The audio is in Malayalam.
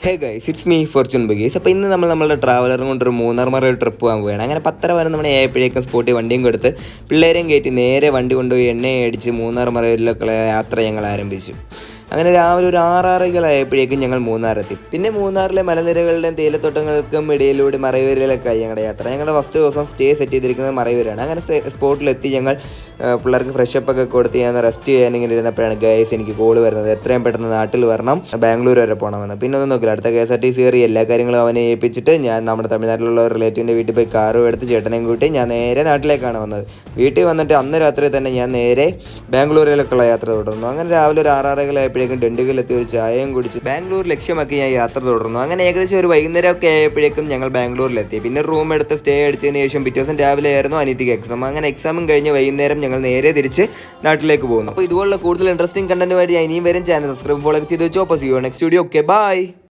Hey guys, it's me fortune ബഗീസ്. അപ്പോൾ ഇന്ന് നമ്മുടെ ട്രാവലറും കൊണ്ടൊരു മൂന്നാർ മറ ട്രിപ്പ് പോകാൻ പോവുകയാണ്. അങ്ങനെ 10:30 വരെ നമ്മൾ ഏഴപ്പോഴേക്കും സ്പോട്ടിൽ വണ്ടിയും കൊടുത്ത് പിള്ളേരെയും കയറ്റി നേരെ വണ്ടി കൊണ്ടുപോയി എണ്ണയും അടിച്ച് മൂന്നാർ മറയൂരിലേക്കുള്ള യാത്ര ഞങ്ങൾ ആരംഭിച്ചു. അങ്ങനെ രാവിലെ ഒരു 6:30 ഞങ്ങൾ മൂന്നാറെത്തി. പിന്നെ മൂന്നാറിലെ മലനിരകളുടെയും തേയിലത്തോട്ടങ്ങൾക്കും ഇടയിലൂടെ മറയൂരിലേക്കായി ഞങ്ങളുടെ യാത്ര. ഞങ്ങളുടെ ഫസ്റ്റ് ദിവസം സ്റ്റേ സെറ്റ് ചെയ്തിരിക്കുന്നത് മറയൂരാണ്. അങ്ങനെ സ്പോട്ടിലെത്തി ഞങ്ങൾ പിള്ളേർക്ക് ഫ്രഷപ്പൊക്കെ കൊടുത്ത് ഞാൻ റെസ്റ്റ് ചെയ്യാൻ ഇങ്ങനെ ഇരുന്നപ്പോഴാണ് ഗൈസ് എനിക്ക് കോൾ വരുന്നത്. എത്രയും പെട്ടെന്ന് നാട്ടിൽ വരണം, ബാംഗ്ലൂർ വരെ പോകണമെന്ന്. പിന്നെ ഒന്നും നോക്കില്ല, അടുത്ത KSRTC കയറി എല്ലാ കാര്യങ്ങളും അവനെ ഏൽപ്പിച്ചിട്ട് ഞാൻ നമ്മുടെ തമിഴ്നാട്ടിലുള്ള റിലേറ്റീവിൻ്റെ വീട്ടിൽ പോയി കാറും എടുത്ത് ചേട്ടനെയും കൂട്ടി ഞാൻ നേരെ നാട്ടിലേക്കാണ് വന്നത്. വീട്ടിൽ വന്നിട്ട് അന്ന് രാത്രി തന്നെ ഞാൻ നേരെ ബാംഗ്ലൂരിലേക്കുള്ള യാത്ര തുടർന്നു. അങ്ങനെ രാവിലെ ഒരു 6:30 ഡെണ്ടുകയിലെത്തി ഒരു ചായയും കുടിച്ച് ബാംഗ്ലൂർ ലക്ഷ്യമാക്കി ഞാൻ യാത്ര തുടർന്നു. അങ്ങനെ ഏകദേശം ഒരു വൈകുന്നേരമൊക്കെ ആയപ്പോഴേക്കും ഞങ്ങൾ ബാംഗ്ലൂരിലെത്തി. പിന്നെ റൂം എടുത്ത് സ്റ്റേ അടിച്ചതിന് ശേഷം പിറ്റേ ദിവസം രാവിലെ ആയിരുന്നു അനിയത്തിക്ക് എക്സാം. അങ്ങനെ എക്സാമും കഴിഞ്ഞ് വൈകുന്നേരം ഞങ്ങൾ നേരെ തിരിച്ച് നാട്ടിലേക്ക് പോകുന്നു. അപ്പോൾ ഇതുപോലുള്ള കൂടുതൽ ഇൻട്രസ്റ്റിംഗ് കണ്ടന്റുമായിട്ട് ഞാൻ ഇനിയും വരും. ചാനൽ സബ്സ്ക്രൈബ് ഫോളോ ചെയ്ത് വെച്ചോ. അപ്പോൾ see you next video. Okay, by.